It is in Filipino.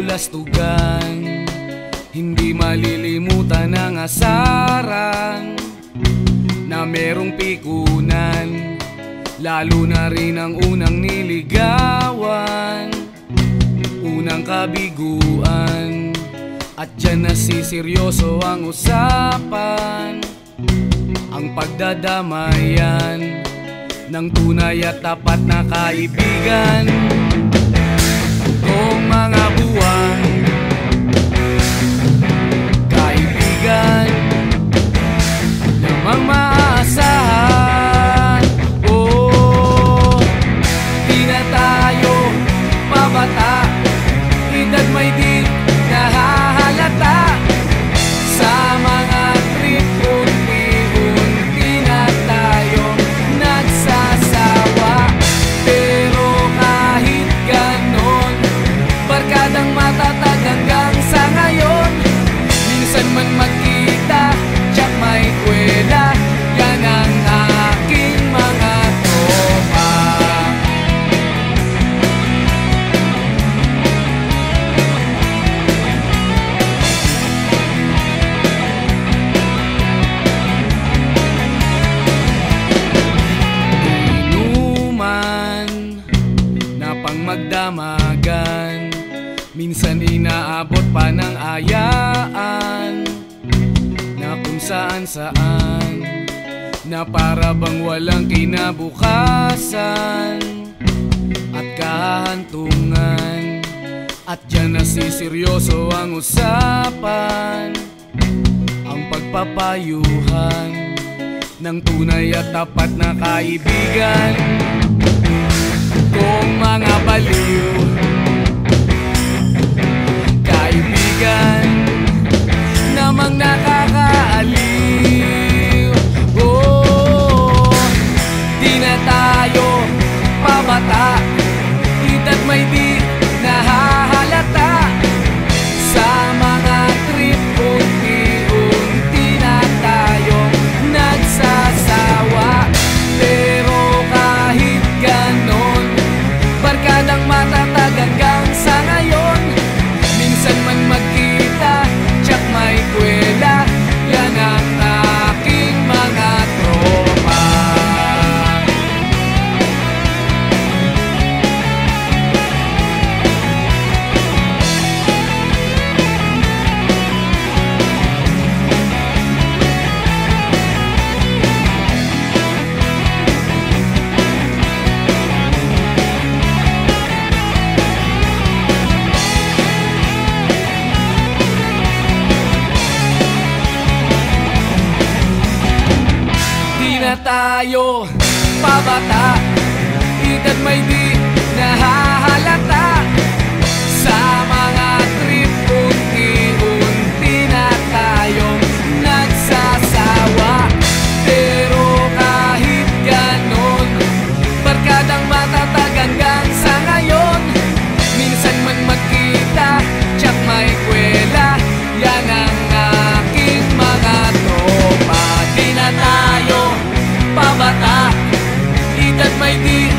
kabulastugan, hindi malilimutan ang asaran na merong pikunan, lalo na rin ang unang niligawan, unang kabiguan. At dyan nasiseryoso ang usapan, ang pagdadamayan ng tunay at tapat na kaibigan. Kung mga buwan, kaibigan namang maaasahan. Oh, di na tayo pabata, edad may di nahahalata. Sa mga trip, unti-unti na tayo nagsasawa. Pero kahit ganon, barkadang matatag hanggang sa ngayon. Minsan man magkita, tsak may kwela, yan ang aking mga tropa. Inuman na pang magdamagan, minsan inaabot pa ng ayaan, na kung saan-saan, na para bang walang kinabukasan at kahantungan. At dyan nasiseryoso ang usapan, ang pagpapayuhan ng tunay at tapat na kaibigan. Kung mga baliw, kaibigan namang nakakaaliw. Oh, di na tayo pabata, edad may di nahahalata. Sa mga trip, unti-unti na tayo nagsasawa. Pero kahit ganon, barkadang matatag hanggang sa ngayon. Minsan man magkita, tsak may kwela, yan ang aking mga tropa. Na tayo pabata, edad may di nahahalata. Sa mga trip, unti-unti na tayong nagsasawa. Pero kahit ganon, barkadang matatag hanggang sa ngayon. Minsan man magkita, tsak may kwela, yan ang aking mga tropa. Di na tayo pabata, edad may di